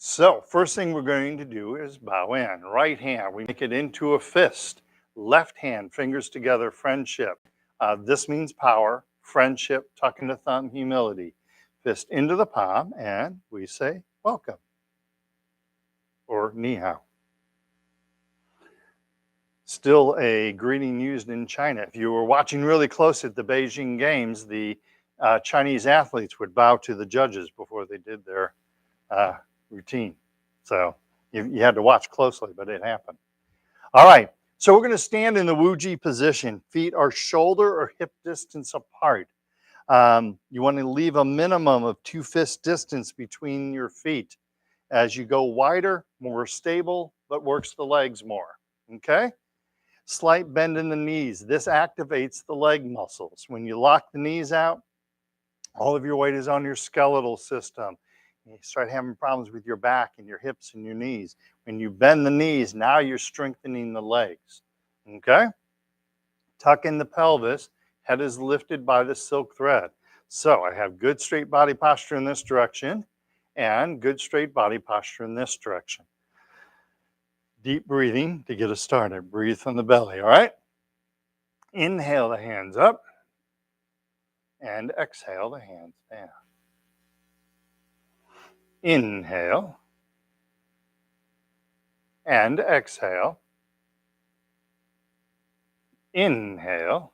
So, first thing we're going to do is bow in. Right hand, we make it into a fist. Left hand, fingers together, friendship. This means power, friendship, tucking the thumb, humility. Fist into the palm, and we say welcome or ni hao. Still a greeting used in China. If you were watching really close at the Beijing Games, the Chinese athletes would bow to the judges before they did their routine. So you had to watch closely, but it happened. All right. So we're going to stand in the Wuji position. Feet are shoulder or hip distance apart. You want to leave a minimum of 2 fist distance between your feet. As you go wider, more stable, but works the legs more. Okay? Slight bend in the knees. This activates the leg muscles. When you lock the knees out, all of your weight is on your skeletal system. You start having problems with your back and your hips and your knees. When you bend the knees, now you're strengthening the legs. Okay? Tuck in the pelvis. Head is lifted by the silk thread. So I have good straight body posture in this direction and good straight body posture in this direction. Deep breathing to get us started. Breathe from the belly, all right? Inhale the hands up and exhale the hands down. Inhale and exhale. Inhale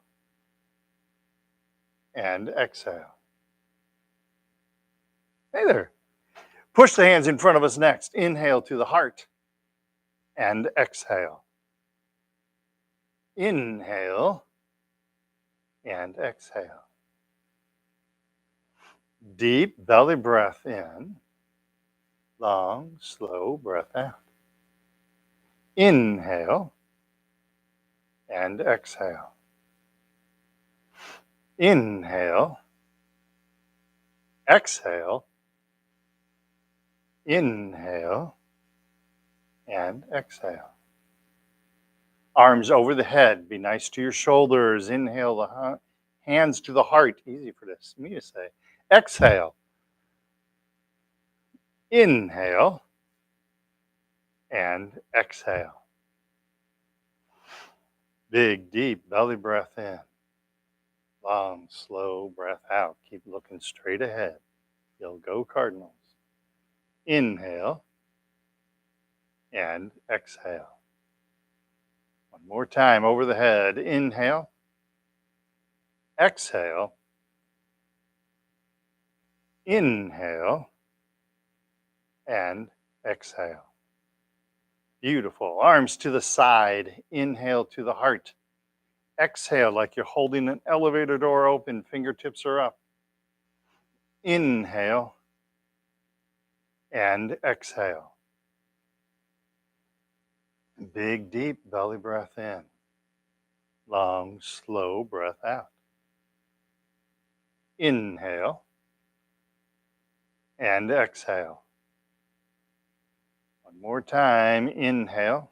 and exhale. Hey there. Push the hands in front of us next. Inhale to the heart and exhale. Inhale and exhale. Deep belly breath in. Long, slow breath out. Inhale and exhale. Inhale. Exhale. Inhale and exhale. Arms over the head. Be nice to your shoulders. Inhale the hands to the heart. Easy for me to say. Exhale. Inhale and exhale. Big, deep belly breath in. Long, slow breath out. Keep looking straight ahead. You'll go Cardinals. Inhale and exhale. One more time over the head. Inhale. Exhale. Inhale and exhale. Beautiful. Arms to the side. Inhale to the heart. Exhale like you're holding an elevator door open. Fingertips are up. Inhale and exhale. Big, deep belly breath in. Long, slow breath out. Inhale and exhale. One more time. Inhale.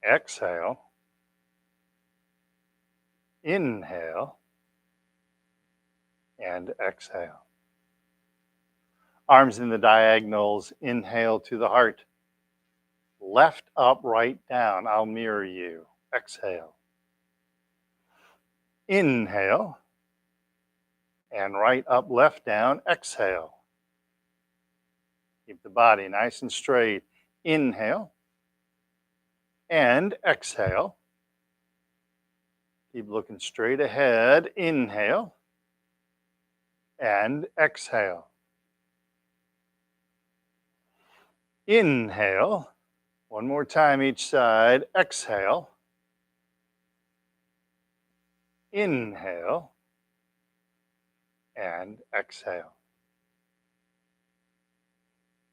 Exhale. Inhale and exhale. Arms in the diagonals. Inhale to the heart. Left up, right down. I'll mirror you. Exhale. Inhale. And right up, left down. Exhale. Keep the body nice and straight. Inhale. And exhale. Keep looking straight ahead. Inhale. And exhale. Inhale. One more time each side. Exhale. Inhale. And exhale.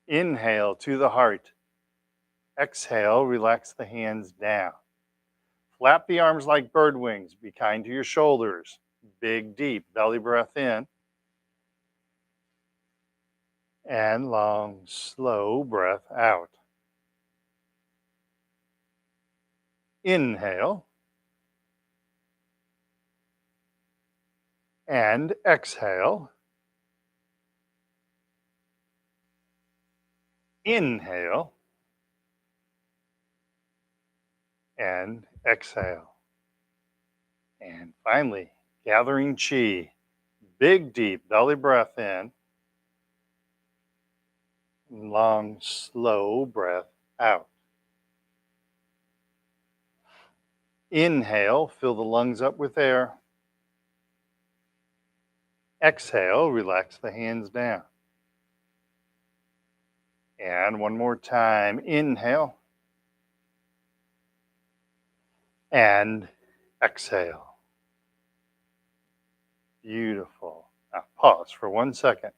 Inhale to the heart. Exhale, relax the hands down. Flap the arms like bird wings. Be kind to your shoulders. Big, deep belly breath in. And long, slow breath out. Inhale. And exhale. Inhale and exhale. And finally, gathering chi. Big, deep belly breath in. Long, slow breath out. Inhale, fill the lungs up with air. Exhale, relax the hands down. And one more time. Inhale and exhale. Beautiful. Now pause for 1 second.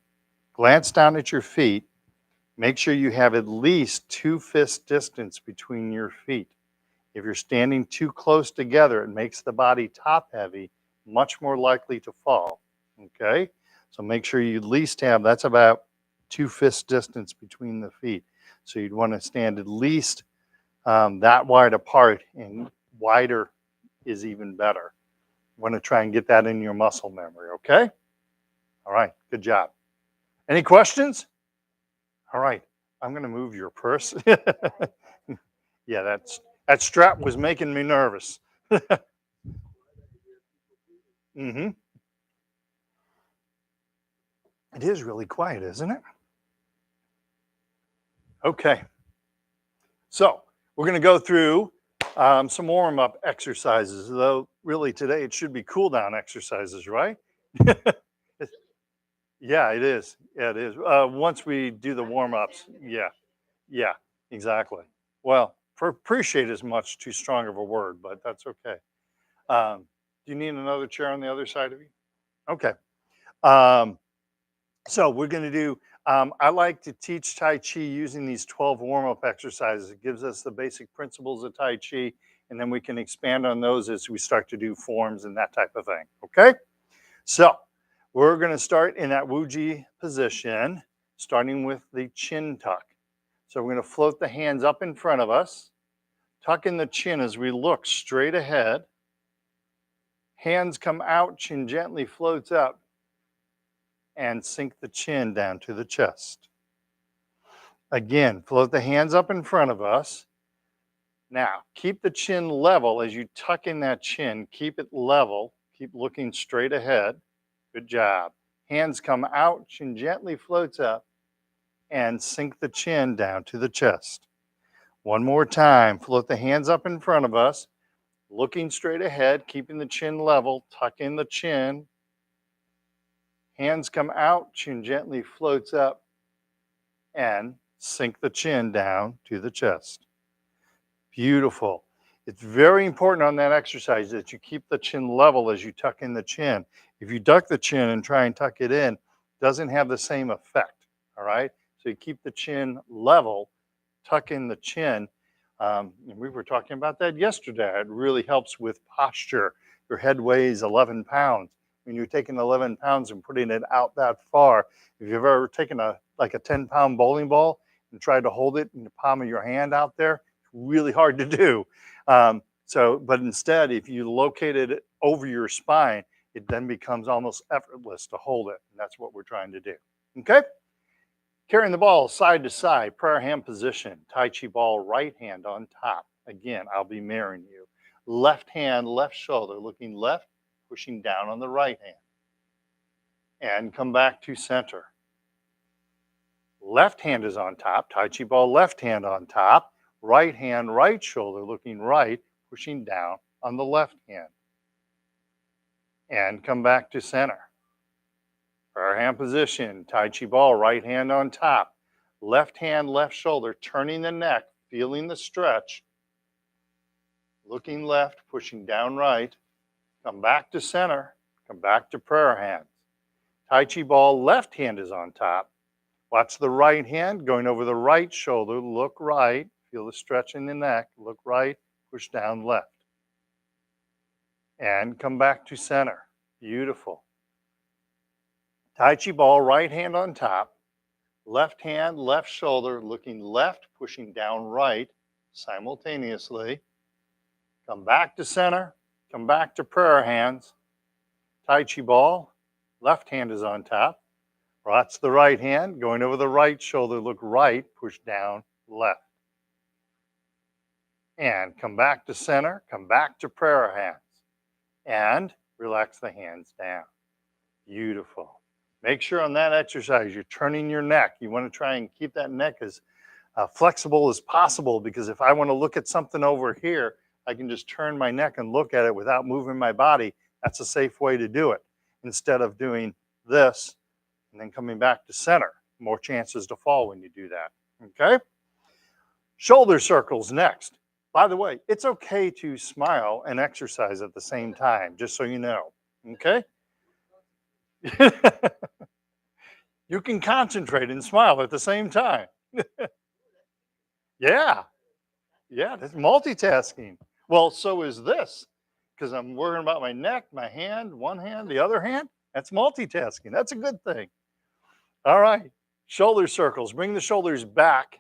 Glance down at your feet. Make sure you have at least 2 fist distance between your feet. If you're standing too close together, it makes the body top heavy, much more likely to fall. Okay? So make sure you at least have, that's about 2 fist distance between the feet. So you'd want to stand at least that wide apart, and wider is even better. You want to try and get that in your muscle memory, okay? All right, good job. Any questions? All right, I'm going to move your purse. Yeah, that strap was making me nervous. Mm-hmm. It is really quiet, isn't it? Okay, so we're going to go through some warm-up exercises, though really today it should be cool-down exercises, right? Yeah, it is. Yeah, it is. Once we do the warm-ups, yeah, yeah, exactly. Well, appreciate is much too strong of a word, but that's okay. Do you need another chair on the other side of you? Okay. Um, so we're going to do, I like to teach Tai Chi using these 12 warm-up exercises. It gives us the basic principles of Tai Chi, and then we can expand on those as we start to do forms and that type of thing. Okay? So we're going to start in that Wuji position, starting with the chin tuck. So we're going to float the hands up in front of us, tuck in the chin as we look straight ahead. Hands come out, chin gently floats up, and sink the chin down to the chest. Again, float the hands up in front of us. Now, keep the chin level as you tuck in that chin. Keep it level. Keep looking straight ahead. Good job. Hands come out, chin gently floats up, and sink the chin down to the chest. One more time. Float the hands up in front of us, looking straight ahead, keeping the chin level. Tuck in the chin. Hands come out, chin gently floats up, and sink the chin down to the chest. Beautiful. It's very important on that exercise that you keep the chin level as you tuck in the chin. If you duck the chin and try and tuck it in, it doesn't have the same effect. All right. So you keep the chin level, tuck in the chin. And we were talking about that yesterday. It really helps with posture. Your head weighs 11 pounds. When you're taking 11 pounds and putting it out that far, if you've ever taken a 10-pound bowling ball and tried to hold it in the palm of your hand out there, really hard to do. But instead, if you locate it over your spine, it then becomes almost effortless to hold it. And that's what we're trying to do. Okay? Carrying the ball side to side, prayer hand position, Tai Chi ball, right hand on top. Again, I'll be mirroring you. Left hand, left shoulder, looking left, pushing down on the right hand. And come back to center. Left hand is on top, Tai Chi ball, left hand on top. Right hand, right shoulder, looking right, pushing down on the left hand. And come back to center. Prayer hand position, Tai Chi ball, right hand on top. Left hand, left shoulder, turning the neck, feeling the stretch. Looking left, pushing down right. Come back to center. Come back to prayer hands. Tai Chi ball, left hand is on top. Watch the right hand going over the right shoulder. Look right. Feel the stretch in the neck. Look right. Push down left. And come back to center. Beautiful. Tai Chi ball, right hand on top. Left hand, left shoulder, looking left, pushing down right simultaneously. Come back to center. Come back to prayer hands. Tai Chi ball, left hand is on top. That's the right hand. Going over the right shoulder, look right, push down, left. And come back to center, come back to prayer hands. And relax the hands down. Beautiful. Make sure on that exercise you're turning your neck. You want to try and keep that neck as flexible as possible, because if I want to look at something over here, I can just turn my neck and look at it without moving my body. That's a safe way to do it, instead of doing this and then coming back to center. More chances to fall when you do that. Okay? Shoulder circles next. By the way, it's okay to smile and exercise at the same time, just so you know. Okay? You can concentrate and smile at the same time. Yeah, yeah, that's multitasking. Well, so is this, because I'm worrying about my neck, my hand, one hand, the other hand. That's multitasking. That's a good thing. All right, shoulder circles. Bring the shoulders back,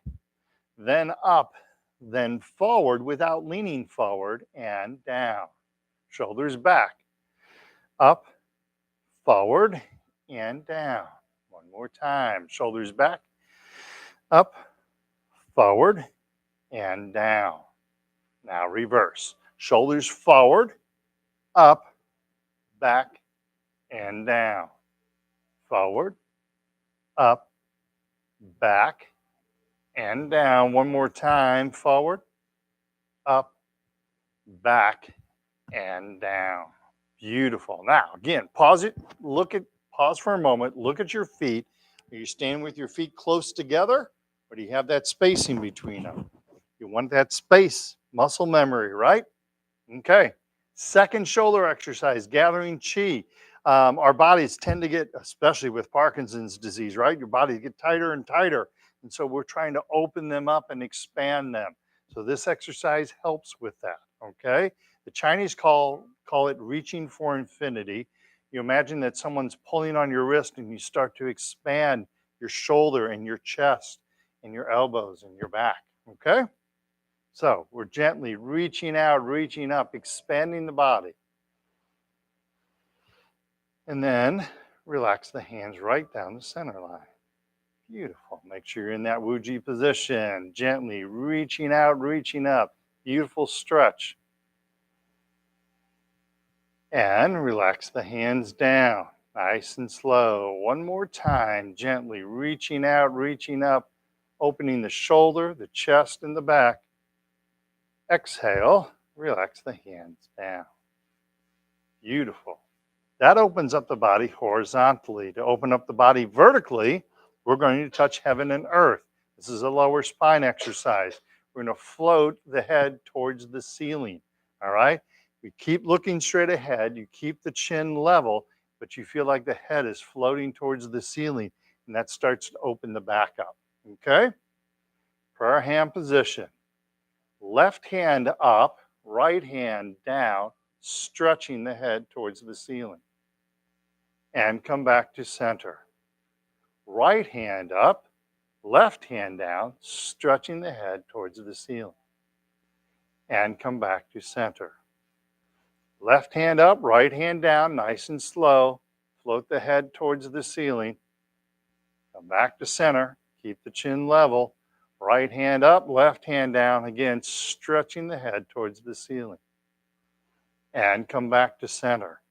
then up, then forward without leaning forward, and down. Shoulders back, up, forward, and down. One more time. Shoulders back, up, forward, and down. Now reverse. Shoulders forward, up, back, and down. Forward, up, back, and down. One more time. Forward, up, back, and down. Beautiful. Now, again, pause it. Pause for a moment. Look at your feet. Are you standing with your feet close together, or do you have that spacing between them? You want that space, muscle memory, right? Okay. Second shoulder exercise, gathering chi. Our bodies tend to get, especially with Parkinson's disease, right? Your bodies get tighter and tighter. And so we're trying to open them up and expand them. So this exercise helps with that. Okay. The Chinese call it reaching for infinity. You imagine that someone's pulling on your wrist and you start to expand your shoulder and your chest and your elbows and your back. Okay. So we're gently reaching out, reaching up, expanding the body. And then relax the hands right down the center line. Beautiful. Make sure you're in that Wuji position. Gently reaching out, reaching up. Beautiful stretch. And relax the hands down. Nice and slow. One more time. Gently reaching out, reaching up. Opening the shoulder, the chest, and the back. Exhale, relax the hands down. Beautiful. That opens up the body horizontally. To open up the body vertically, we're going to touch heaven and earth. This is a lower spine exercise. We're going to float the head towards the ceiling. All right? We keep looking straight ahead. You keep the chin level, but you feel like the head is floating towards the ceiling, and that starts to open the back up. Okay? Prayer hand position. Left hand up, right hand down, stretching the head towards the ceiling. And come back to center. Right hand up, left hand down, stretching the head towards the ceiling. And come back to center. Left hand up, right hand down, nice and slow. Float the head towards the ceiling. Come back to center. Keep the chin level. Right hand up, left hand down. Again, stretching the head towards the ceiling. And come back to center.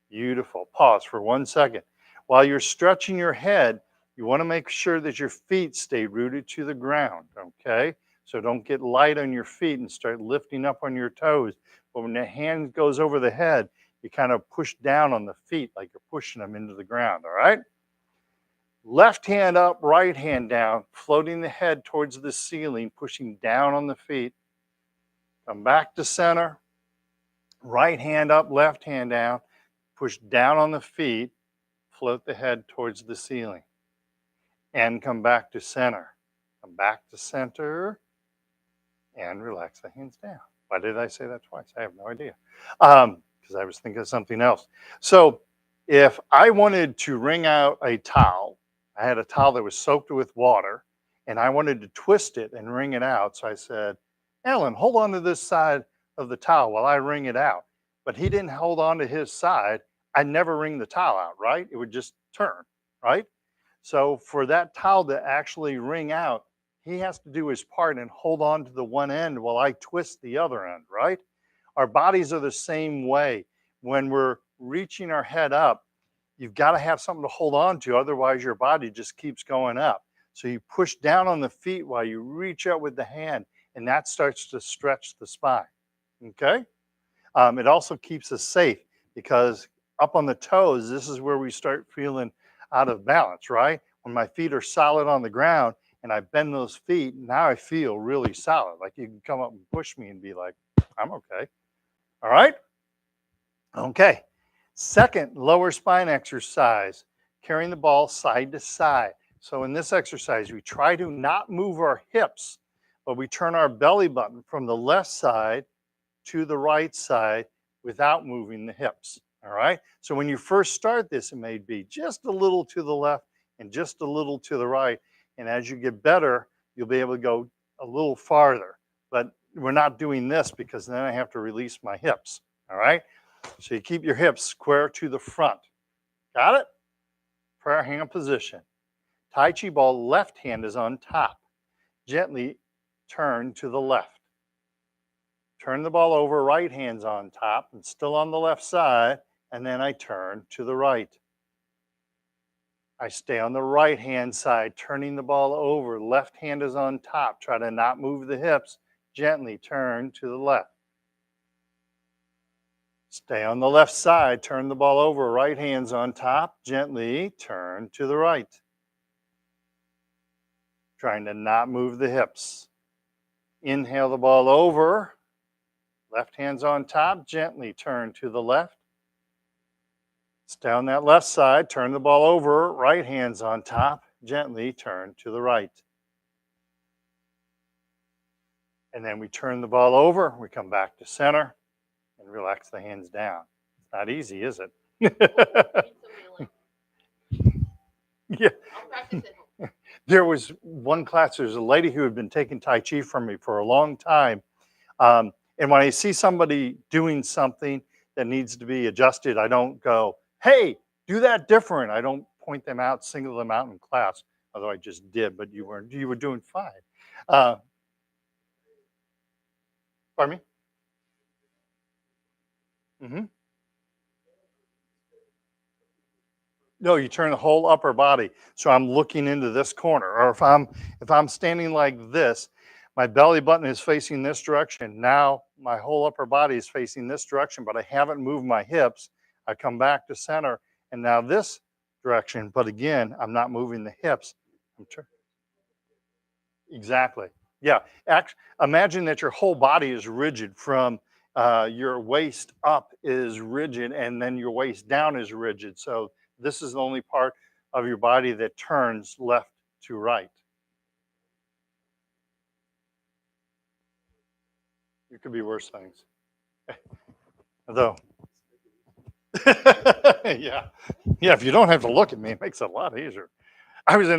Beautiful. Pause for 1 second. While you're stretching your head, you want to make sure that your feet stay rooted to the ground, okay? So don't get light on your feet and start lifting up on your toes. But when the hand goes over the head, you kind of push down on the feet like you're pushing them into the ground, all right? Left hand up, right hand down, floating the head towards the ceiling, pushing down on the feet. Come back to center. Right hand up, left hand down, push down on the feet, float the head towards the ceiling. And come back to center. Come back to center and relax the hands down. Why did I say that twice? I have no idea. Because I was thinking of something else. So if I wanted to wring out a towel, I had a towel that was soaked with water, and I wanted to twist it and wring it out. So I said, Alan, hold on to this side of the towel while I wring it out. But he didn't hold on to his side. I'd never wring the towel out, right? It would just turn, right? So for that towel to actually wring out, he has to do his part and hold on to the one end while I twist the other end, right? Our bodies are the same way. When we're reaching our head up, you've got to have something to hold on to, otherwise your body just keeps going up. So you push down on the feet while you reach out with the hand, and that starts to stretch the spine. Okay? It also keeps us safe because up on the toes, this is where we start feeling out of balance, right? When my feet are solid on the ground and I bend those feet, now I feel really solid. Like you can come up and push me and be like, I'm okay. All right? Okay. Second, lower spine exercise, carrying the ball side to side. So in this exercise, we try to not move our hips, but we turn our belly button from the left side to the right side without moving the hips. All right. So when you first start this, it may be just a little to the left and just a little to the right. And as you get better, you'll be able to go a little farther. But we're not doing this because then I have to release my hips. All right. So you keep your hips square to the front. Got it? Prayer hand position. Tai Chi ball, left hand is on top. Gently turn to the left. Turn the ball over, right hand's on top and still on the left side, and then I turn to the right. I stay on the right hand side, turning the ball over. Left hand is on top. Try to not move the hips. Gently turn to the left. Stay on the left side, turn the ball over. Right hand's on top. Gently turn to the right. Trying to not move the hips. Inhale the ball over. Left hand's on top. Gently turn to the left. Stay on that left side, turn the ball over. Right hand's on top. Gently turn to the right. And then we turn the ball over. We come back to center and relax the hands down. It's not easy, is it? Yeah. There was one class, there's a lady who had been taking Tai Chi from me for a long time. And when I see somebody doing something that needs to be adjusted, I don't go, hey, do that different. I don't point them out, single them out in class, although I just did, but you were doing fine. Pardon me? Mm-hmm. No, you turn the whole upper body. So I'm looking into this corner, or if I'm standing like this, my belly button is facing this direction. Now my whole upper body is facing this direction, but I haven't moved my hips. I come back to center, and now this direction, but again, I'm not moving the hips. Exactly. Yeah. Imagine that your whole body is rigid from your waist up is rigid, and then your waist down is rigid. So this is the only part of your body that turns left to right. It could be worse things. Though, yeah. Yeah, if you don't have to look at me, it makes it a lot easier. I was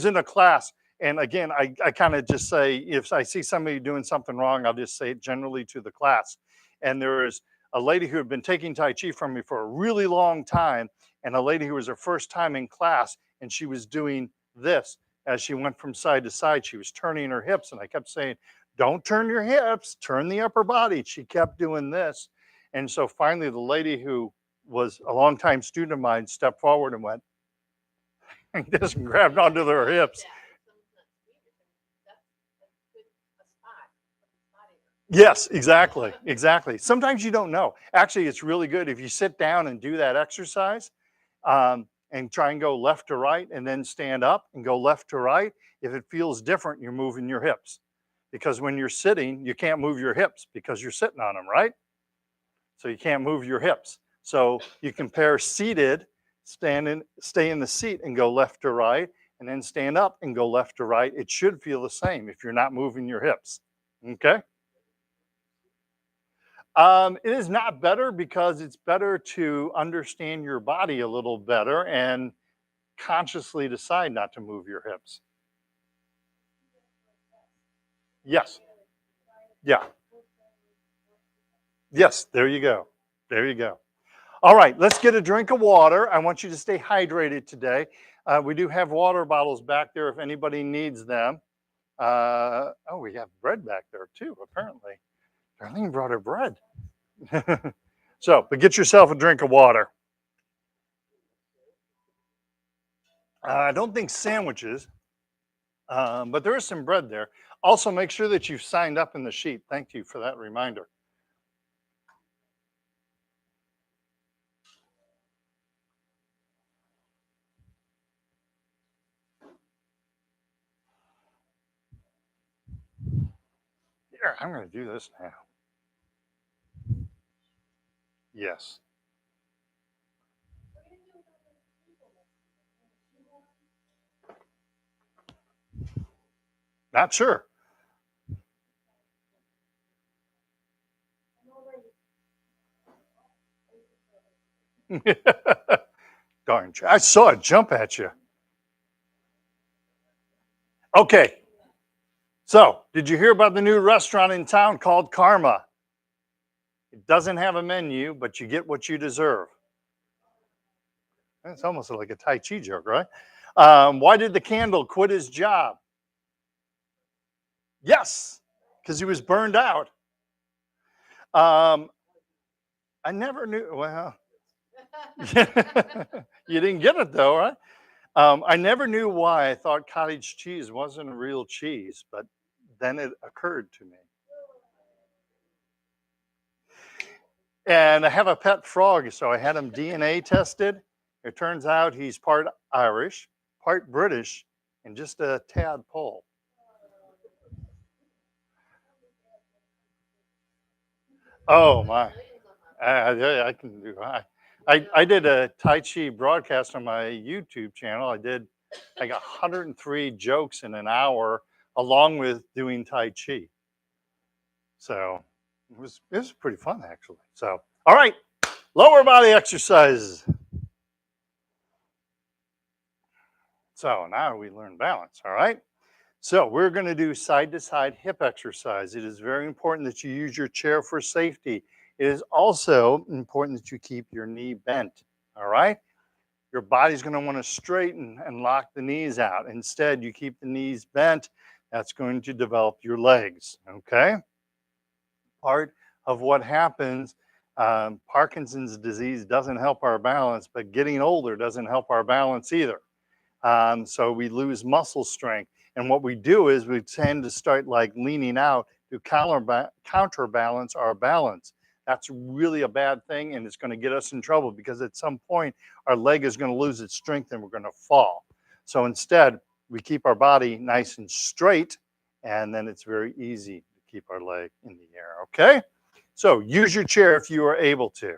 in a class, and again, I kind of just say, if I see somebody doing something wrong, I'll just say it generally to the class. And there is a lady who had been taking Tai Chi from me for a really long time, and a lady who was her first time in class, and she was doing this as she went from side to side. She was turning her hips, and I kept saying, don't turn your hips, turn the upper body. She kept doing this. And so finally, the lady who was a longtime student of mine stepped forward and went, just grabbed onto their hips. Yes, exactly, exactly. Sometimes you don't know. Actually, it's really good if you sit down and do that exercise and try and go left to right and then stand up and go left to right. If it feels different, you're moving your hips. Because when you're sitting, you can't move your hips because you're sitting on them, right? So you can't move your hips. So you compare seated, stay in the seat and go left to right, and then stand up and go left to right. It should feel the same if you're not moving your hips. Okay? It is not better because it's better to understand your body a little better and consciously decide not to move your hips. Yes. Yeah. Yes. There you go. There you go. All right, let's get a drink of water. I want you to stay hydrated today. We do have water bottles back there if anybody needs them. Oh, we have bread back there too, apparently. Darlene brought her bread. So, but get yourself a drink of water. I don't think sandwiches, but there is some bread there. Also, make sure that you've signed up in the sheet. Thank you for that reminder. Here, I'm going to do this now. Yes. Not sure. Darn, I saw it jump at you. Okay. So, did you hear about the new restaurant in town called Karma? It doesn't have a menu, but you get what you deserve. It's almost like a Tai Chi joke, right? Why did the candle quit his job? Yes, because he was burned out. Um, I never knew. Well, you didn't get it though, right? I never knew why I thought cottage cheese wasn't a real cheese, but then it occurred to me. And I have a pet frog, so I had him DNA tested. It turns out he's part Irish, part British, and just a tadpole. Oh my! I can do. I did a Tai Chi broadcast on my YouTube channel. I did like 103 jokes in an hour, along with doing Tai Chi. So it was pretty fun actually. So all right, lower body exercises. So now we learn balance. All right. So we're going to do side to side hip exercise. It is very important that you use your chair for safety. It is also important that you keep your knee bent. All right. Your body's going to want to straighten and lock the knees out. Instead, you keep the knees bent. That's going to develop your legs. Okay. Part of what happens, Parkinson's disease doesn't help our balance, but getting older doesn't help our balance either. So we lose muscle strength. And what we do is we tend to start like leaning out to counterbalance our balance. That's really a bad thing, and it's going to get us in trouble because at some point our leg is going to lose its strength and we're going to fall. So instead, we keep our body nice and straight, and then it's very easy to keep our leg in the air. Okay? So use your chair if you are able to.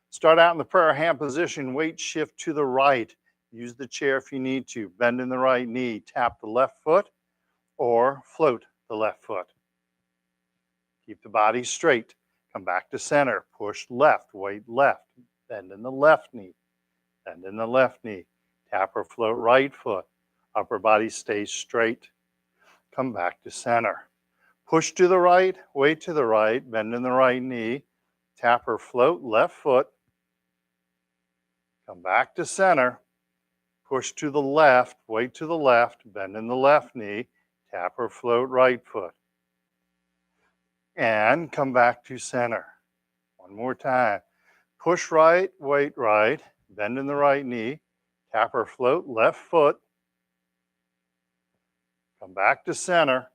Start out in the prayer hand position, weight shift to the right. Use the chair if you need to. Bend in the right knee. Tap the left foot or float the left foot. Keep the body straight. Come back to center. Push left. Weight left. Bend in the left knee. Bend in the left knee. Tap or float right foot. Upper body stays straight. Come back to center. Push to the right. Weight to the right. Bend in the right knee. Tap or float left foot. Come back to center. Push to the left, weight to the left, bend in the left knee, tap or float right foot. And come back to center. One more time. Push right, weight right, bend in the right knee, tap or float left foot. Come back to center.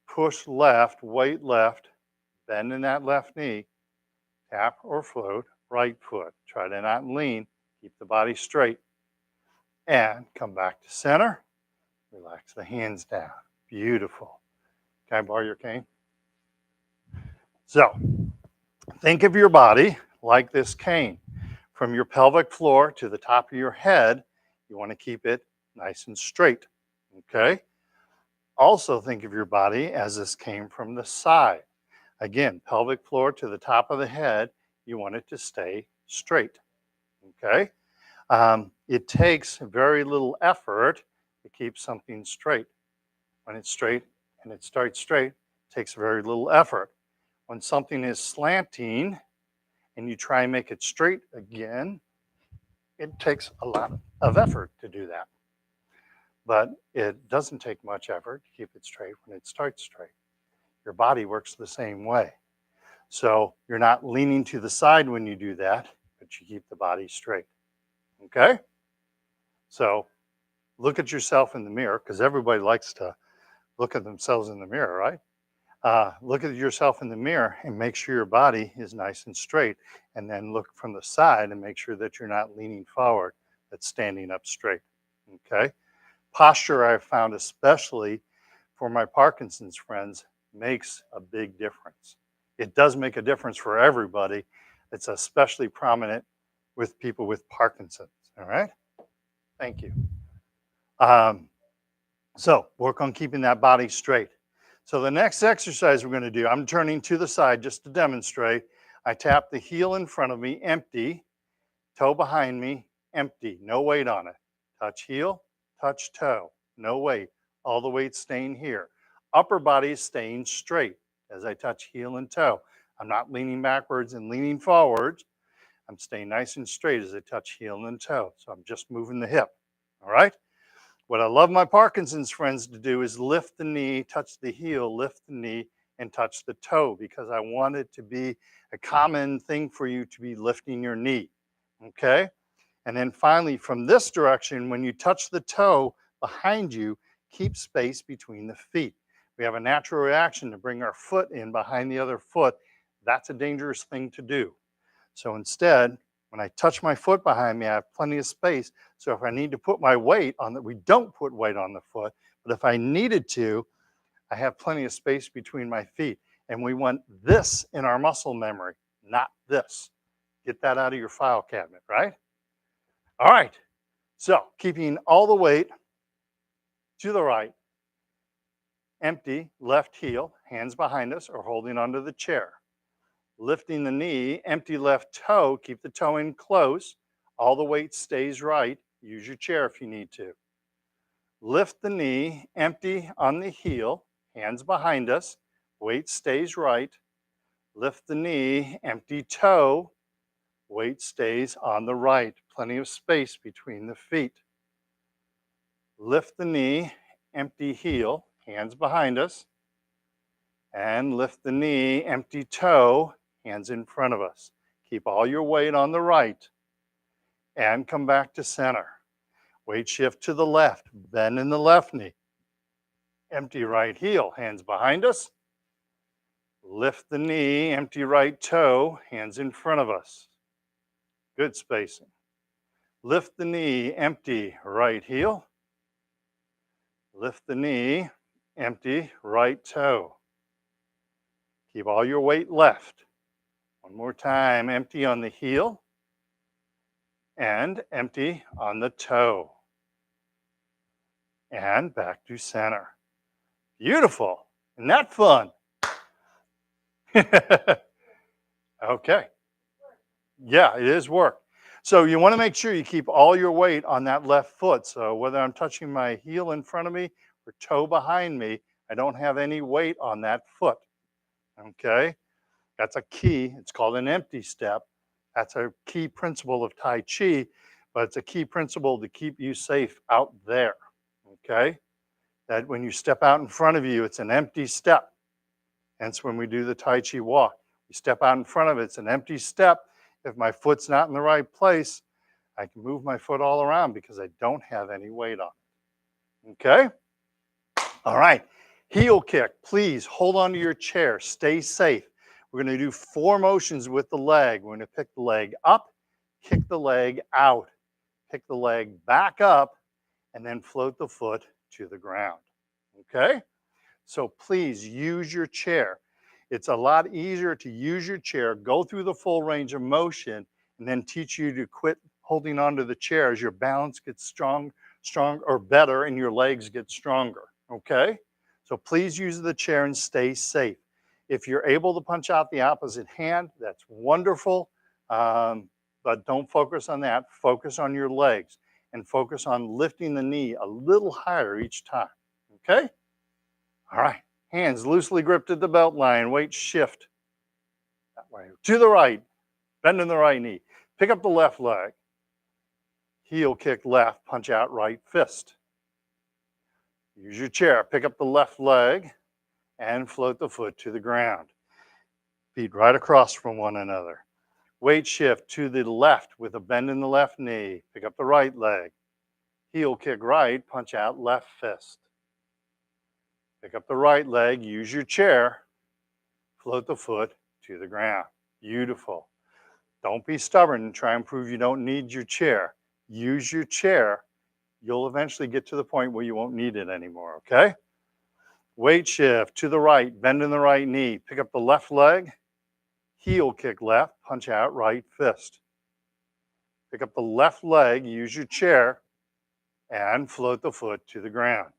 Push left, weight left, bend in that left knee, tap or float right foot. Try to not lean, keep the body straight. And come back to center. Relax the hands down. Beautiful. Can I borrow your cane? So, think of your body like this cane. From your pelvic floor to the top of your head, you want to keep it nice and straight. Okay? Also, think of your body as this came from the side. Again, pelvic floor to the top of the head, you want it to stay straight. Okay? It takes very little effort to keep something straight. When it's straight and it starts straight, it takes very little effort. When something is slanting and you try and make it straight again, it takes a lot of effort to do that. But it doesn't take much effort to keep it straight when it starts straight. Your body works the same way. So you're not leaning to the side when you do that, but you keep the body straight. Okay? So look at yourself in the mirror, because everybody likes to look at themselves in the mirror, right? Look at yourself in the mirror and make sure your body is nice and straight. And then look from the side and make sure that you're not leaning forward, that's standing up straight. Okay? Posture, I've found, especially for my Parkinson's friends, makes a big difference. It does make a difference for everybody. It's especially prominent with people with Parkinson's. All right? Thank you. So work on keeping that body straight. So the next exercise we're going to do, I'm turning to the side just to demonstrate. I tap the heel in front of me, empty. Toe behind me, empty. No weight on it. Touch heel, touch toe. No weight. All the weight staying here. Upper body is staying straight as I touch heel and toe. I'm not leaning backwards and leaning forwards. I'm staying nice and straight as I touch heel and toe. So I'm just moving the hip. All right? What I love my Parkinson's friends to do is lift the knee, touch the heel, lift the knee, and touch the toe, because I want it to be a common thing for you to be lifting your knee. Okay? And then finally, from this direction, when you touch the toe behind you, keep space between the feet. We have a natural reaction to bring our foot in behind the other foot. That's a dangerous thing to do. So instead, when I touch my foot behind me, I have plenty of space. So if I need to put my weight on that, we don't put weight on the foot, but if I needed to, I have plenty of space between my feet. And we want this in our muscle memory, not this. Get that out of your file cabinet, right? All right. So keeping all the weight to the right, empty, left heel, hands behind us or holding onto the chair. Lifting the knee, empty left toe, keep the toe in close. All the weight stays right. Use your chair if you need to. Lift the knee, empty on the heel, hands behind us. Weight stays right. Lift the knee, empty toe. Weight stays on the right. Plenty of space between the feet. Lift the knee, empty heel, hands behind us. And lift the knee, empty toe, hands in front of us. Keep all your weight on the right. And come back to center. Weight shift to the left. Bend in the left knee. Empty right heel, hands behind us. Lift the knee, empty right toe, hands in front of us. Good spacing. Lift the knee, empty right heel. Lift the knee, empty right toe. Keep all your weight left. One more time, empty on the heel and empty on the toe. And back to center. Beautiful. Isn't that fun? Okay. Yeah, it is work. So you want to make sure you keep all your weight on that left foot. So whether I'm touching my heel in front of me or toe behind me, I don't have any weight on that foot. Okay? That's a key. It's called an empty step. That's a key principle of Tai Chi, but it's a key principle to keep you safe out there. Okay? That when you step out in front of you, it's an empty step. Hence, when we do the Tai Chi walk, we step out in front of it, it's an empty step. If my foot's not in the right place, I can move my foot all around because I don't have any weight on it. Okay? All right. Heel kick. Please hold on to your chair. Stay safe. We're going to do 4 motions with the leg. We're going to pick the leg up, kick the leg out, pick the leg back up, and then float the foot to the ground. Okay? So please use your chair. It's a lot easier to use your chair, go through the full range of motion, and then teach you to quit holding onto the chair as your balance gets strong or better and your legs get stronger. Okay? So please use the chair and stay safe. If you're able to punch out the opposite hand, that's wonderful. But don't focus on that. Focus on your legs and focus on lifting the knee a little higher each time. Okay? All right. Hands loosely gripped at the belt line. Weight shift that way. To the right. bend in the right knee. Pick up the left leg. Heel kick left, punch out right fist. Use your chair. Pick up the left leg and float the foot to the ground. Feet right across from one another. Weight shift to the left with a bend in the left knee. Pick up the right leg. Heel kick right, punch out left fist. Pick up the right leg, use your chair, float the foot to the ground. Beautiful. Don't be stubborn and try and prove you don't need your chair. Use your chair. You'll eventually get to the point where you won't need it anymore, okay? Weight shift to the right, bend in the right knee. Pick up the left leg, heel kick left, punch out right fist. Pick up the left leg, use your chair, and float the foot to the ground.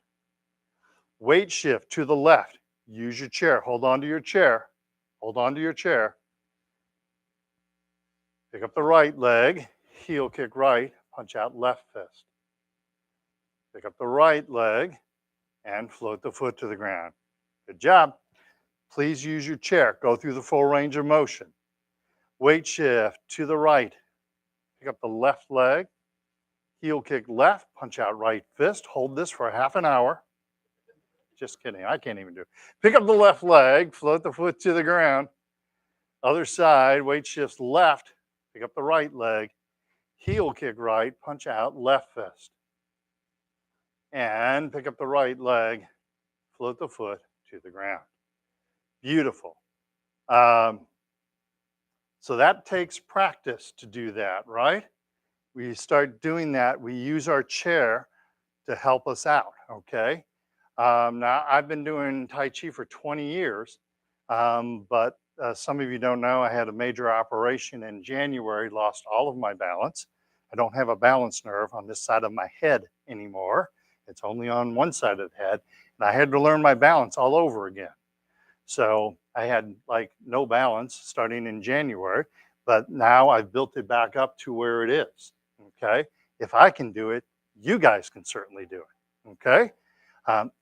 Weight shift to the left, use your chair. Hold on to your chair. Hold on to your chair. Pick up the right leg, heel kick right, punch out left fist. Pick up the right leg and float the foot to the ground. Good job. Please use your chair. Go through the full range of motion. Weight shift to the right. Pick up the left leg, heel kick left, punch out right fist. Hold this for half an hour. Just kidding. I can't even do it. Pick up the left leg, float the foot to the ground. Other side, weight shifts left. Pick up the right leg, heel kick right, punch out left fist. And pick up the right leg, float the foot to the ground. Beautiful. So that takes practice to do that, right? We start doing that. We use our chair to help us out, okay? Now, I've been doing Tai Chi for 20 years, but some of you don't know, I had a major operation in January, lost all of my balance. I don't have a balance nerve on this side of my head anymore. It's only on one side of the head, and I had to learn my balance all over again. So I had like no balance starting in January, but now I've built it back up to where it is, okay? If I can do it, you guys can certainly do it, okay?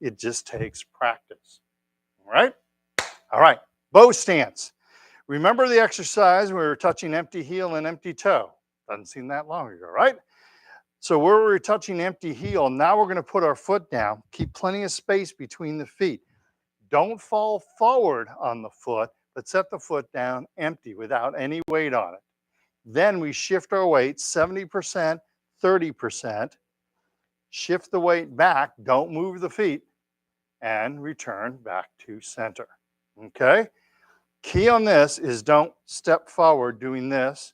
It just takes practice, all right? All right, bow stance. Remember the exercise where we were touching empty heel and empty toe? Doesn't seem that long ago, right? So where we were touching empty heel, now we're gonna put our foot down, keep plenty of space between the feet. Don't fall forward on the foot, but set the foot down empty without any weight on it. Then we shift our weight 70%, 30%. Shift the weight back, don't move the feet, and return back to center, okay? Key on this is don't step forward doing this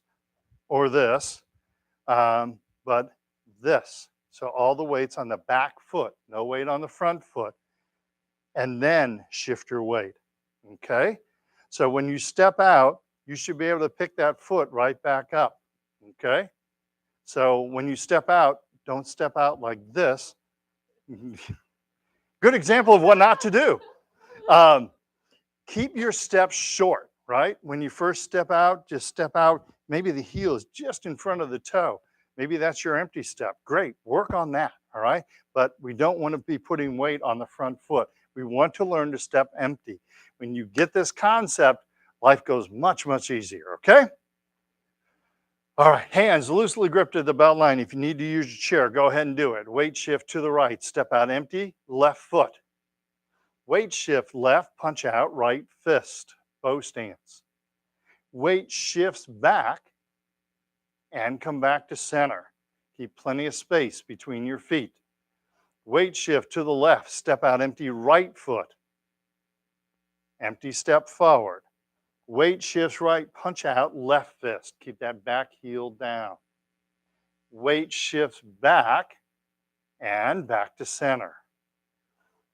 or this, but this. So all the weight's on the back foot, no weight on the front foot, and then shift your weight, okay? So when you step out, you should be able to pick that foot right back up, okay? So when you step out, don't step out like this. Good example of what not to do. Keep your steps short, right? When you first step out, just step out. Maybe the heel is just in front of the toe. Maybe that's your empty step. Great, work on that, all right? But we don't want to be putting weight on the front foot. We want to learn to step empty. When you get this concept, life goes much, much easier, okay? All right, hands loosely gripped at the belt line. If you need to use your chair, go ahead and do it. Weight shift to the right, step out empty, left foot. Weight shift left, punch out, right fist, bow stance. Weight shifts back and come back to center. Keep plenty of space between your feet. Weight shift to the left, step out empty, right foot. Empty step forward. Weight shifts right, punch out, left fist. Keep that back heel down. Weight shifts back and back to center.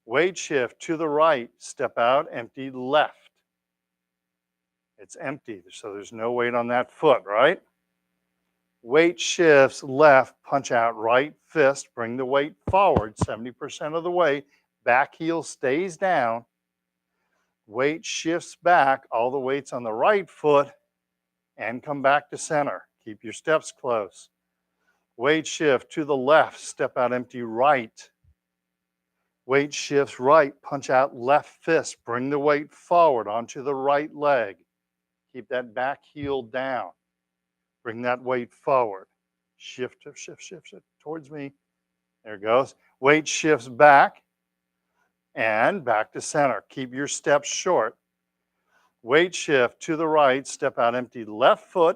Weight shift to the right, step out, empty, left. It's empty, so there's no weight on that foot, right? Weight shifts left, punch out, right fist, bring the weight forward, 70% of the weight, back heel stays down. Weight shifts back, all the weight's on the right foot, and come back to center. Keep your steps close. Weight shift to the left, step out empty right. Weight shifts right, punch out left fist, bring the weight forward onto the right leg. Keep that back heel down. Bring that weight forward. Shift, shift, shift, shift, shift towards me. There it goes. Weight shifts back and back to center. Keep your steps short. Weight shift to the right. Step out empty left foot.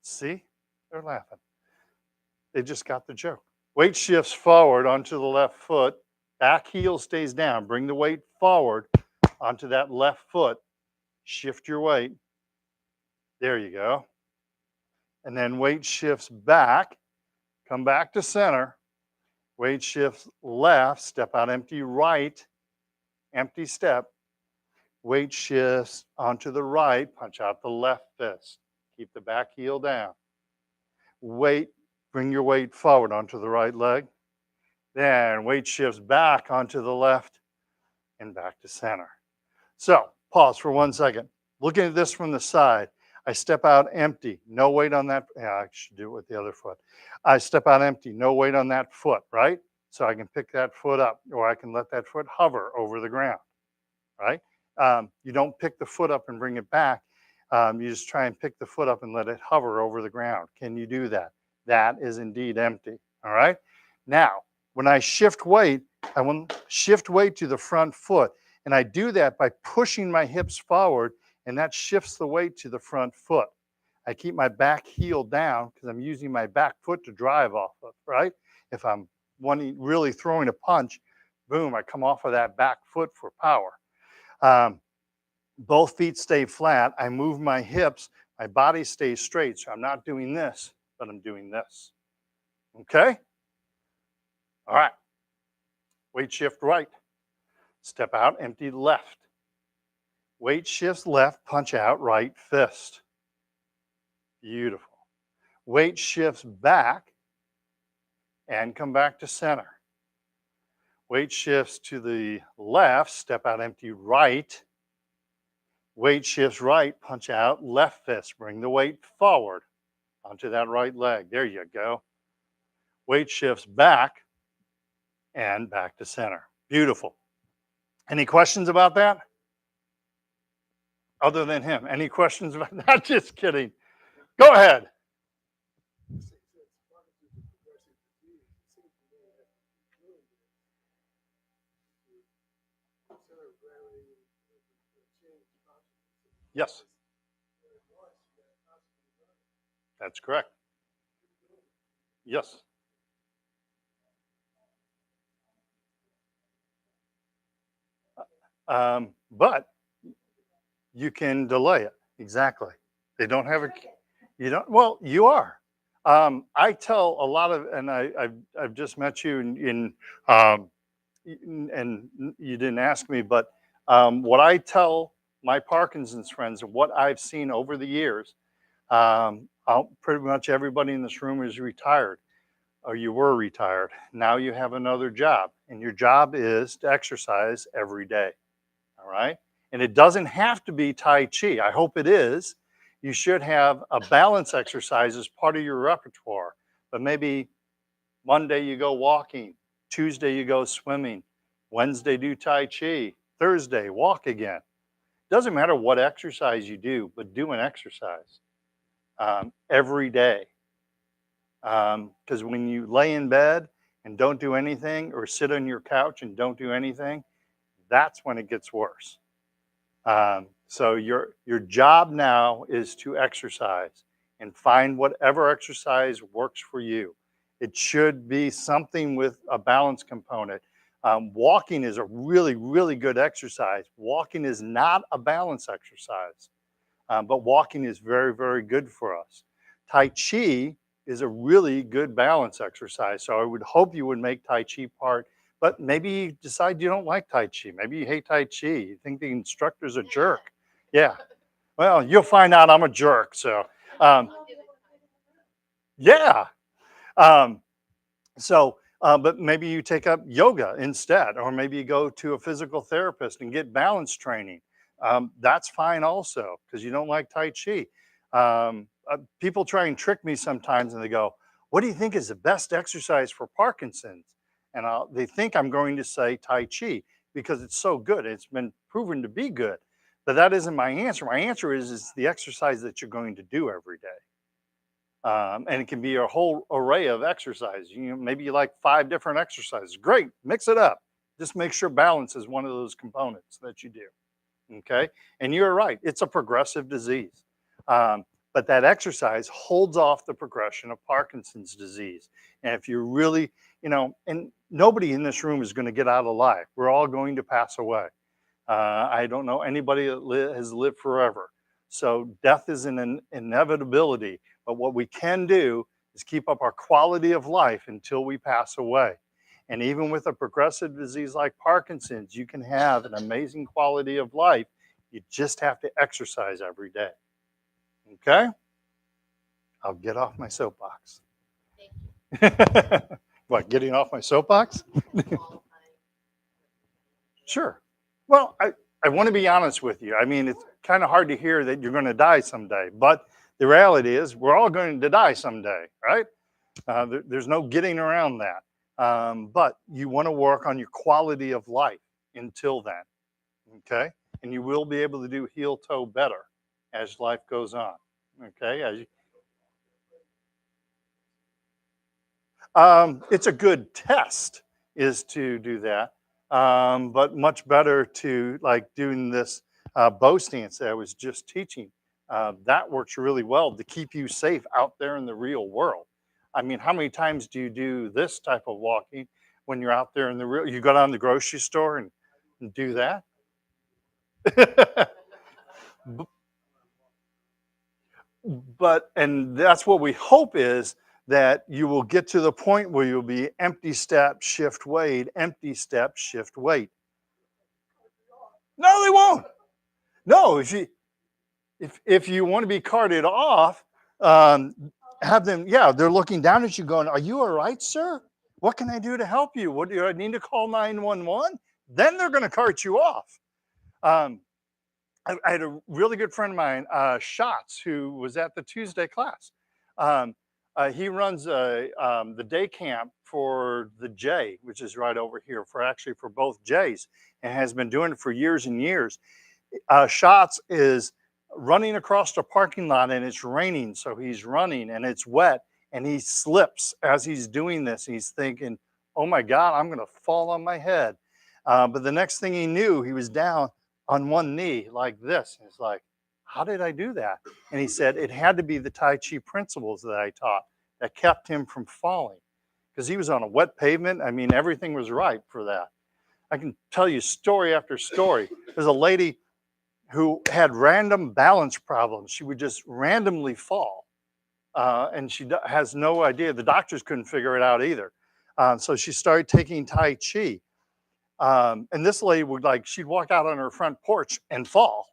See? They're laughing. They just got the joke. Weight shifts forward onto the left foot. Back heel stays down. Bring the weight forward onto that left foot. Shift your weight. There you go. And then weight shifts back. Come back to center. Weight shifts left. Step out empty right. Empty step. Weight shifts onto the right. Punch out the left fist. Keep the back heel down. Weight, bring your weight forward onto the right leg. Then weight shifts back onto the left and back to center. So pause for 1 second. Looking at this from the side, I step out empty, no weight on that. Yeah, I should do it with the other foot. I step out empty, no weight on that foot, right? So I can pick that foot up, or I can let that foot hover over the ground, right? You don't pick the foot up and bring it back. You just try and pick the foot up and let it hover over the ground. Can you do that? That is indeed empty, all right? Now, when I shift weight, I want to shift weight to the front foot. And I do that by pushing my hips forward, and that shifts the weight to the front foot. I keep my back heel down because I'm using my back foot to drive off of, right? If I'm really throwing a punch, boom, I come off of that back foot for power. Both feet stay flat. I move my hips. My body stays straight. So I'm not doing this, but I'm doing this. Okay? All right. Weight shift right. Step out, empty left. Weight shifts left, punch out right fist. Beautiful. Weight shifts back and come back to center. Weight shifts to the left, step out, empty right. Weight shifts right, punch out left fist. Bring the weight forward onto that right leg. There you go. Weight shifts back and back to center. Beautiful. Any questions about that? Other than him, any questions about that? Just kidding. Go ahead. Yes, that's correct. Yes. But you can delay it. Exactly. They don't have a, you don't, well, you are. I tell a lot of, and I've just met you and you didn't ask me, but what I tell my Parkinson's friends and what I've seen over the years, pretty much everybody in this room is retired or you were retired. Now you have another job, and your job is to exercise every day. All right. And it doesn't have to be Tai Chi. I hope it is. You should have a balance exercise as part of your repertoire. But maybe Monday you go walking, Tuesday you go swimming, Wednesday do Tai Chi, Thursday walk again. Doesn't matter what exercise you do, but do an exercise every day. Because when you lay in bed and don't do anything, or sit on your couch and don't do anything, that's when it gets worse. So your job now is to exercise and find whatever exercise works for you. It should be something with a balance component. Walking is a really, really good exercise. Walking is not a balance exercise, but walking is very, very good for us. Tai Chi is a really good balance exercise. So I would hope you would make Tai Chi part. But maybe you decide you don't like Tai Chi. Maybe you hate Tai Chi. You think the instructor's a jerk. Yeah. Well, you'll find out I'm a jerk. So, yeah. But maybe you take up yoga instead, or maybe you go to a physical therapist and get balance training. That's fine also, because you don't like Tai Chi. People try and trick me sometimes, and they go, "What do you think is the best exercise for Parkinson's?" And they think I'm going to say Tai Chi because it's so good. It's been proven to be good. But that isn't my answer. My answer is the exercise that you're going to do every day. And it can be a whole array of exercise. You know, maybe you like 5 different exercises. Great, mix it up. Just make sure balance is one of those components that you do. Okay, and you're right. It's a progressive disease, but that exercise holds off the progression of Parkinson's disease. And if you're really, you know, and nobody in this room is going to get out alive. We're all going to pass away. I don't know anybody that has lived forever. So death is an inevitability. But what we can do is keep up our quality of life until we pass away. And even with a progressive disease like Parkinson's, you can have an amazing quality of life. You just have to exercise every day. Okay? I'll get off my soapbox. What, getting off my soapbox? Sure. Well, I want to be honest with you. I mean, it's kind of hard to hear that you're going to die someday, but the reality is we're all going to die someday, right? There's no getting around that. But you want to work on your quality of life until then, okay? And you will be able to do heel toe better as life goes on, okay? It's a good test is to do that, but much better to like doing this bow stance that I was just teaching. That works really well to keep you safe out there in the real world. I mean, how many times do you do this type of walking when you're out there in the real? You go down to the grocery store and do that. But and that's what we hope is that you will get to the point where you'll be empty step, shift weight, empty step, shift weight. No, they won't. No, if you want to be carted off, um, have them. Yeah, they're looking down at you, going, "Are you all right, sir? What can I do to help you? What do I need to call 911?" Then they're going to cart you off. Um, I had a really good friend of mine, Schatz, who was at the Tuesday class. Um, he runs the day camp for the J, which is right over here, for actually for both J's, and has been doing it for years and years. Schatz is running across the parking lot and it's raining, so he's running and it's wet and he slips as he's doing this. He's thinking, "Oh my God, I'm going to fall on my head." But the next thing he knew, he was down on one knee like this. And it's like, how did I do that? And he said it had to be the Tai Chi principles that I taught that kept him from falling because he was on a wet pavement. I mean, everything was right for that. I can tell you story after story. There's a lady who had random balance problems. She would just randomly fall. And she has no idea. The doctors couldn't figure it out either. So she started taking Tai Chi. And this lady would she'd walk out on her front porch and fall.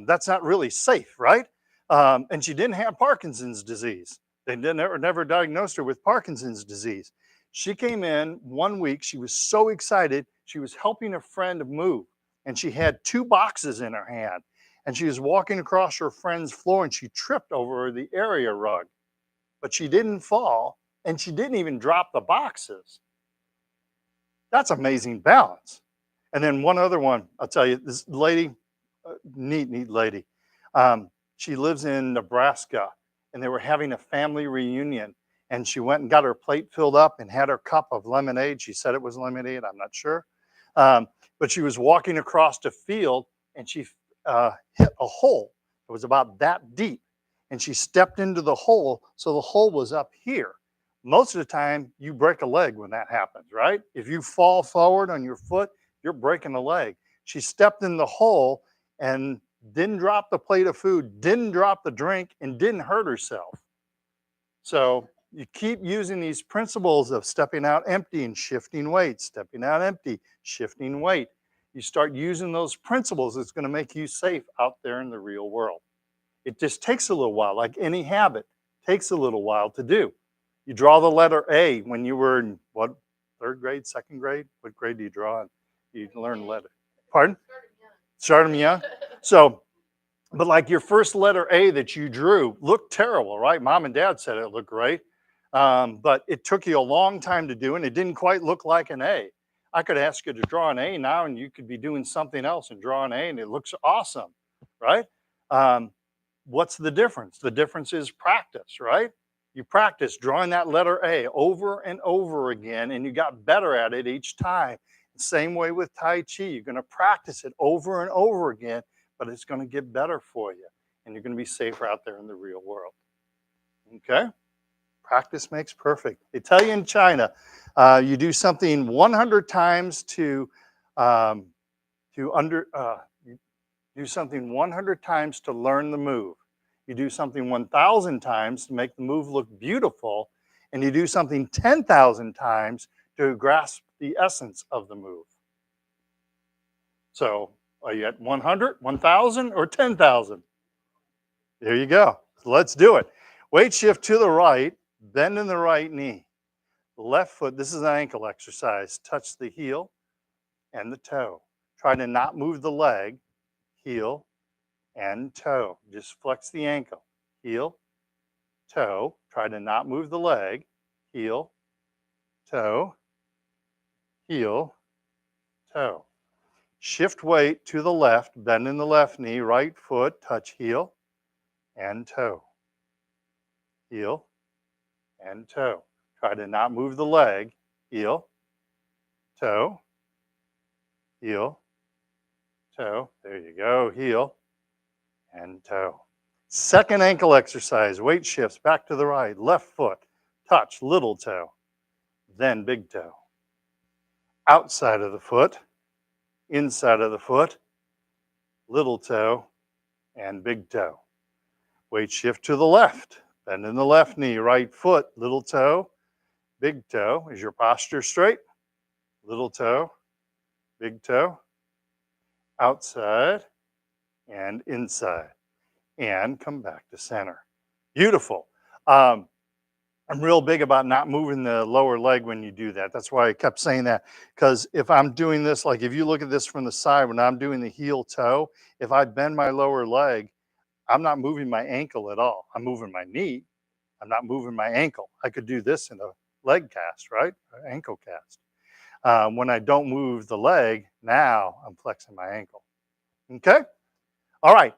That's not really safe, right? And she didn't have Parkinson's disease. They never diagnosed her with Parkinson's disease. She came in 1 week. She was so excited. She was helping a friend move. And she had 2 boxes in her hand. And she was walking across her friend's floor and she tripped over the area rug. But she didn't fall and she didn't even drop the boxes. That's amazing balance. And then one other one, I'll tell you, this lady, neat lady. She lives in Nebraska and they were having a family reunion and she went and got her plate filled up and had her cup of lemonade. She said it was lemonade, I'm not sure. But she was walking across the field and she hit a hole. It was about that deep. And she stepped into the hole, so the hole was up here. Most of the time, you break a leg when that happens, right? If you fall forward on your foot, you're breaking a leg. She stepped in the hole and didn't drop the plate of food, didn't drop the drink, and didn't hurt herself. So you keep using these principles of stepping out empty and shifting weight, stepping out empty, shifting weight. You start using those principles, it's going to make you safe out there in the real world. It just takes a little while, like any habit, takes a little while to do. You draw the letter A when you were in what, 3rd grade, 2nd grade? What grade do you draw in? You learn letter. Pardon? Start them young. So, but like your first letter A that you drew looked terrible, right? Mom and Dad said it looked great. But it took you a long time to do, and it didn't quite look like an A. I could ask you to draw an A now, and you could be doing something else and draw an A, and it looks awesome, right? Um, what's the difference? The difference is practice, right? You practice drawing that letter A over and over again, and you got better at it each time. Same way with Tai Chi. You're going to practice it over and over again, but it's going to get better for you, and you're going to be safer out there in the real world. Okay? Practice makes perfect. They tell you in China, you do something 100 times um, you do something 100 times to learn the move. You do something 1,000 times to make the move look beautiful, and you do something 10,000 times to grasp the essence of the move. So, are you at 100, 1,000, or 10,000? There you go. So let's do it. Weight shift to the right, bend in the right knee. Left foot, this is an ankle exercise. Touch the heel and the toe. Try to not move the leg, heel and toe. Just flex the ankle, heel, toe. Try to not move the leg, heel, toe, heel, toe. Shift weight to the left, bend in the left knee, right foot, touch heel and toe, heel and toe. Try to not move the leg, heel, toe, heel, toe. There you go, heel and toe. Second ankle exercise, weight shifts back to the right, left foot, touch little toe, then big toe. Outside of the foot, inside of the foot, little toe, and big toe. Weight shift to the left, bend in the left knee, right foot, little toe, big toe. Is your posture straight? Little toe, big toe, outside and inside, and come back to center. Beautiful. Um, I'm real big about not moving the lower leg when you do that. That's why I kept saying that. Because if I'm doing this, like if you look at this from the side, when I'm doing the heel toe, if I bend my lower leg, I'm not moving my ankle at all. I'm moving my knee. I'm not moving my ankle. I could do this in a leg cast, right? Or ankle cast. When I don't move the leg, now I'm flexing my ankle. Okay? All right.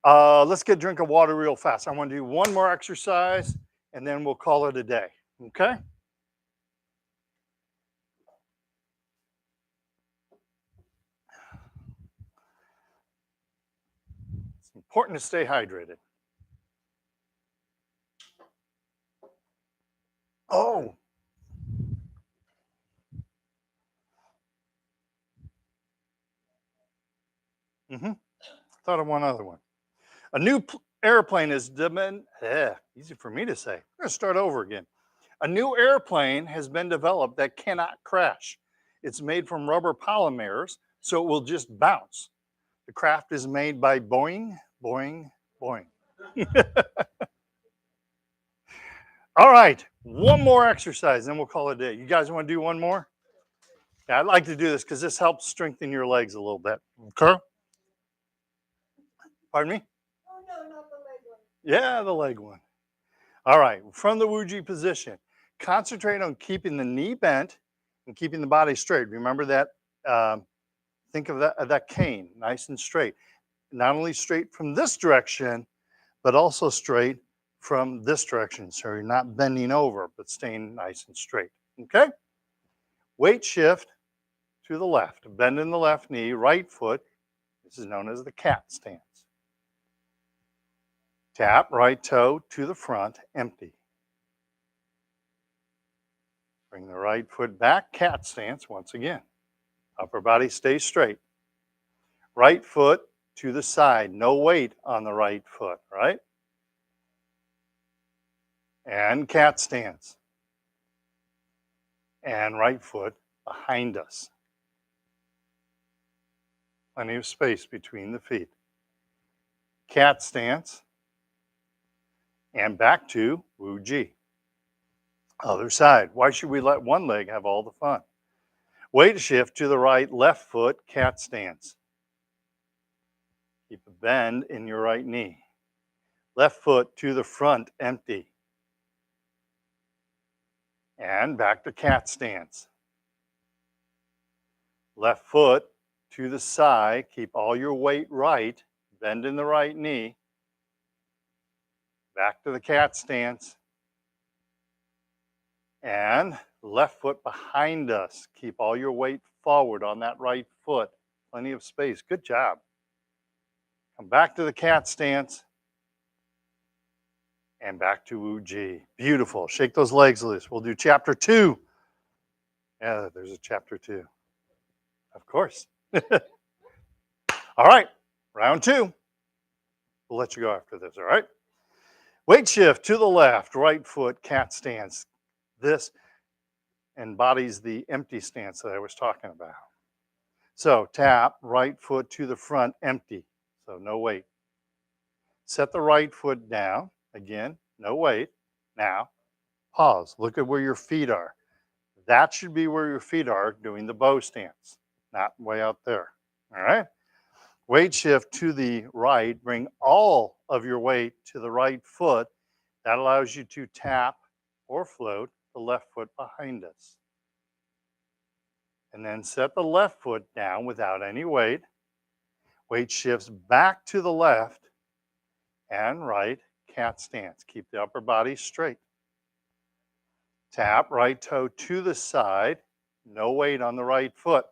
Let's get a drink of water real fast. I want to do one more exercise and then we'll call it a day. Okay? It's important to stay hydrated. Oh, thought of one other one. A new airplane is easy for me to say. I'm going to start over again. A new airplane has been developed that cannot crash. It's made from rubber polymers, so it will just bounce. The craft is made by Boeing, Boeing, Boeing. All right, one more exercise, then we'll call it a day. You guys want to do one more? Yeah, I'd like to do this because this helps strengthen your legs a little bit. Okay? Pardon me? Oh, no, not the leg one. Yeah, the leg one. All right, from the Wuji position, concentrate on keeping the knee bent and keeping the body straight. Remember that, think of that cane, nice and straight. Not only straight from this direction, but also straight from this direction. So you're not bending over, but staying nice and straight. Okay? Weight shift to the left. Bend in the left knee, right foot. This is known as the cat stance. Tap right toe to the front, empty. Bring the right foot back, cat stance once again. Upper body stays straight. Right foot to the side, no weight on the right foot, right? And cat stance. And right foot behind us. Plenty of space between the feet. Cat stance. And back to Wu Ji. Other side. Why should we let one leg have all the fun? Weight shift to the right, left foot, cat stance. Keep a bend in your right knee. Left foot to the front, empty. And back to cat stance. Left foot to the side. Keep all your weight right. Bend in the right knee. Back to the cat stance. And left foot behind us. Keep all your weight forward on that right foot. Plenty of space. Good job. Come back to the cat stance. And back to Wu-Ji. Beautiful. Shake those legs loose. We'll do chapter 2. Yeah, there's a chapter 2. Of course. All right, round 2. We'll let you go after this, all right? Weight shift to the left, right foot, cat stance. This embodies the empty stance that I was talking about. So tap, right foot to the front, empty, so no weight. Set the right foot down, again, no weight. Now, pause, look at where your feet are. That should be where your feet are doing the bow stance, not way out there, all right? Weight shift to the right, bring all of your weight to the right foot. That allows you to tap or float the left foot behind us. And then set the left foot down without any weight. Weight shifts back to the left and right, cat stance. Keep the upper body straight. Tap right toe to the side, no weight on the right foot.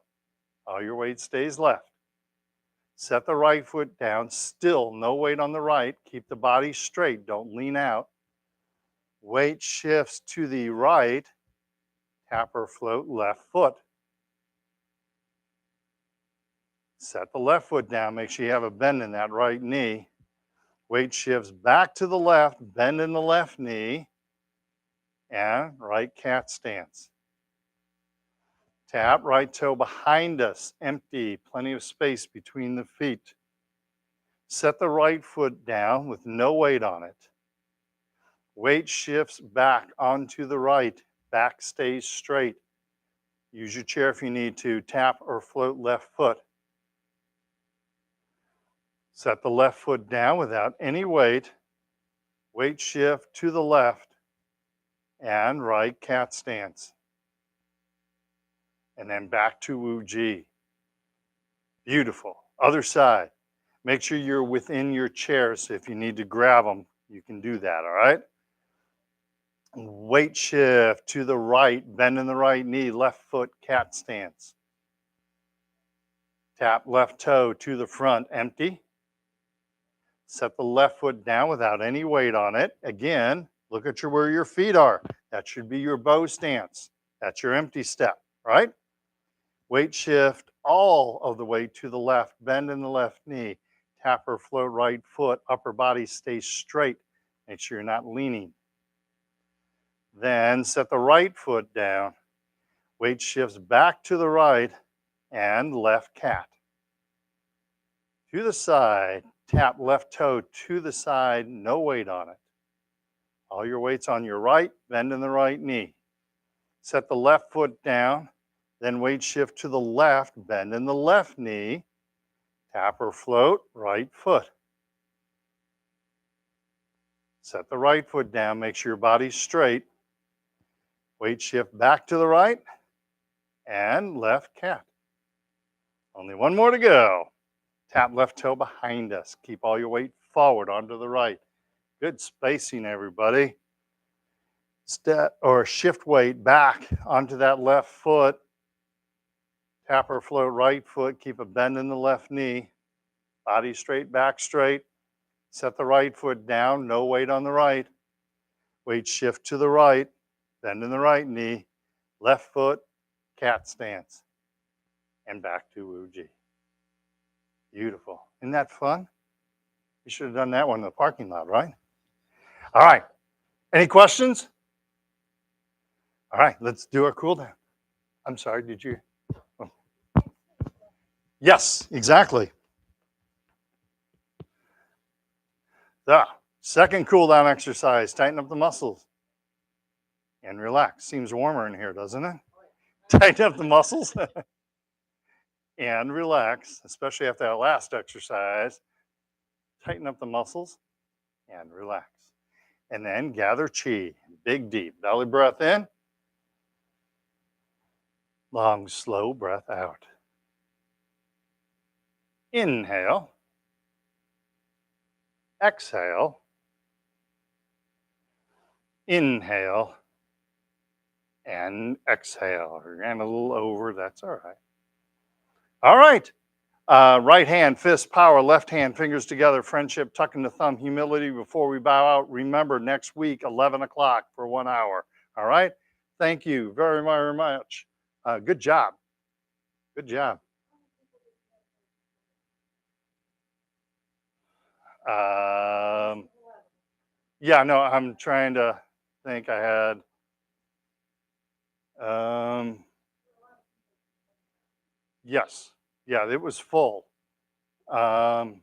All your weight stays left. Set the right foot down, still no weight on the right. Keep the body straight, don't lean out. Weight shifts to the right, tap or float left foot. Set the left foot down, make sure you have a bend in that right knee. Weight shifts back to the left, bend in the left knee, and right cat stance. Tap right toe behind us, empty, plenty of space between the feet. Set the right foot down with no weight on it. Weight shifts back onto the right, back stays straight. Use your chair if you need to. Tap or float left foot. Set the left foot down without any weight. Weight shift to the left and right cat stance. And then back to Wu-Ji. Beautiful. Other side. Make sure you're within your chair, so if you need to grab them, you can do that, all right? Weight shift to the right, bend in the right knee, left foot, cat stance. Tap left toe to the front, empty. Set the left foot down without any weight on it. Again, look at where your feet are. That should be your bow stance. That's your empty step, right? Weight shift all of the way to the left, bend in the left knee. Tap or float right foot, upper body stays straight. Make sure you're not leaning. Then set the right foot down. Weight shifts back to the right and left cat. To the side, tap left toe to the side, no weight on it. All your weight's on your right, bend in the right knee. Set the left foot down, then weight shift to the left, bend in the left knee. Tap or float right foot. Set the right foot down, make sure your body's straight. Weight shift back to the right and left cat. Only one more to go. Tap left toe behind us. Keep all your weight forward onto the right. Good spacing, everybody. Step or shift weight back onto that left foot. Tap or float right foot. Keep a bend in the left knee. Body straight, back straight. Set the right foot down. No weight on the right. Weight shift to the right. Bend in the right knee. Left foot, cat stance. And back to Wu-Ji. Beautiful. Isn't that fun? You should have done that one in the parking lot, right? All right. Any questions? All right, let's do our cool down. I'm sorry, did you? Oh. Yes, exactly. The second cool down exercise, tighten up the muscles and relax. Seems warmer in here, doesn't it? Tighten up the muscles and relax, especially after that last exercise. Tighten up the muscles and relax. And then gather chi, big deep belly breath in, long slow breath out. Inhale. Exhale. Inhale. And exhale. We ran a little over. That's all right. All right. Right hand, fist, power. Left hand, fingers together. Friendship, tucking the thumb. Humility before we bow out. Remember, next week, 11 o'clock for 1 hour. All right. Thank you very, very much. Good job. Good job. Yeah, no, I'm trying to think. I had yes, yeah, it was full. I'm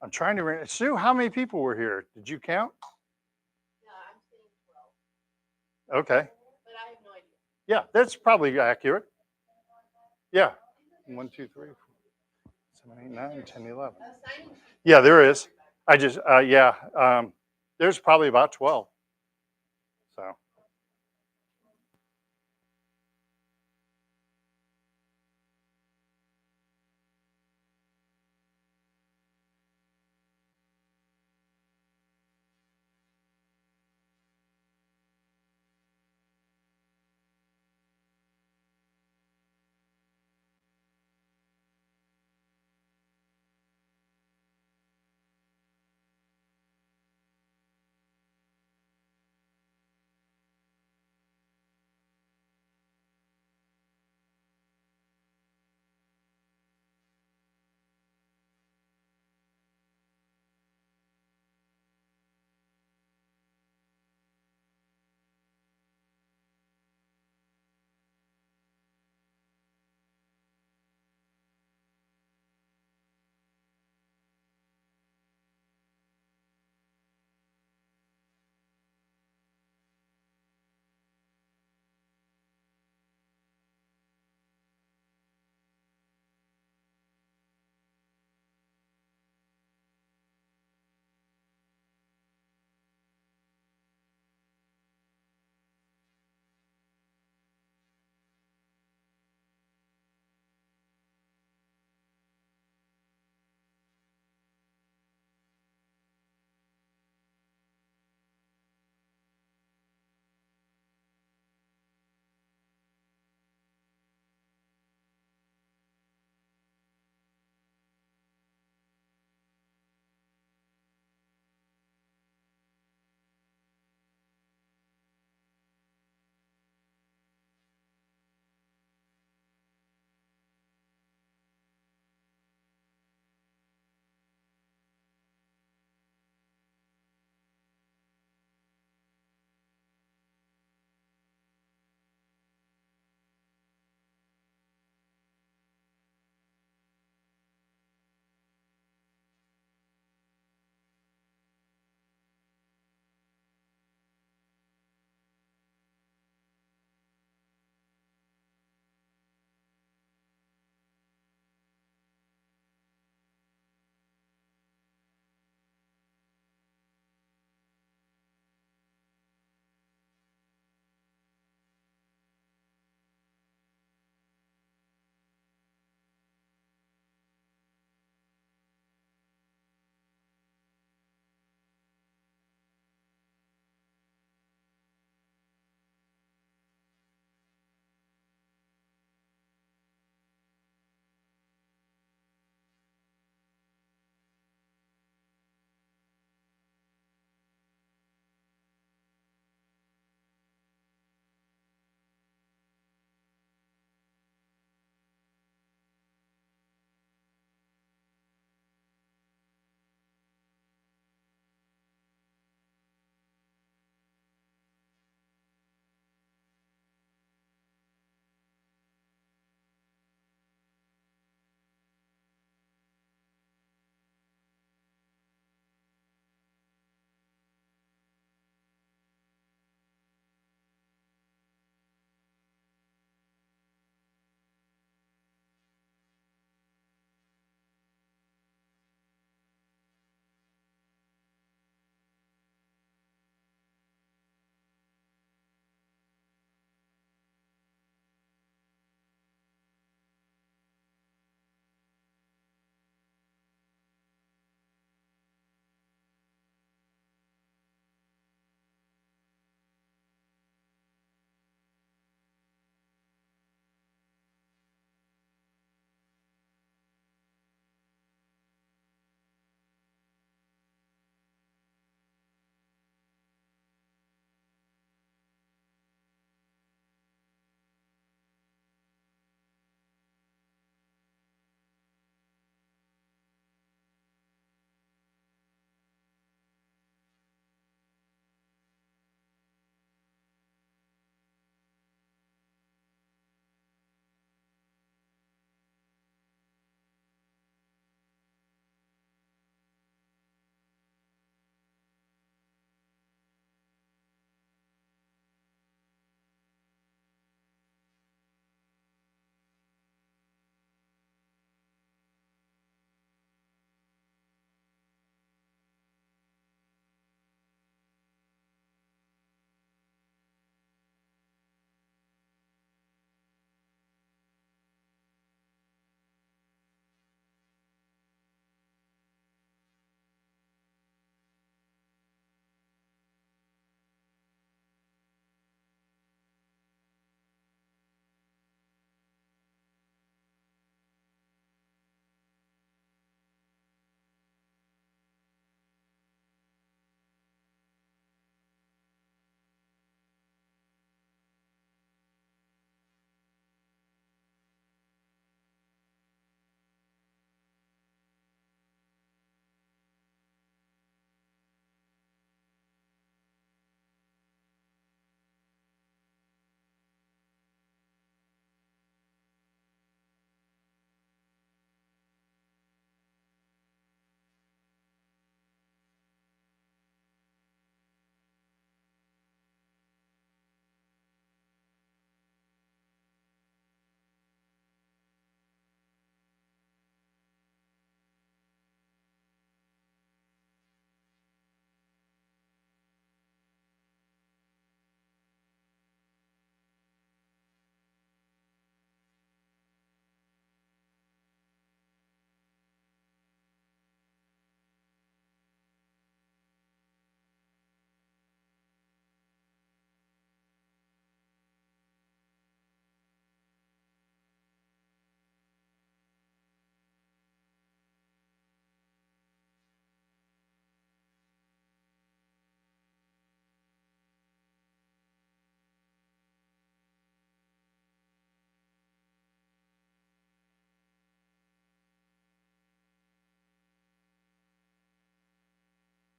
trying to Sue, how many people were here? Did you count? Okay. Yeah, that's probably accurate. Yeah. 1, 2, 3, 4, 7, 8, 9, 10, 11. Yeah, there is. I just yeah. There's probably about 12.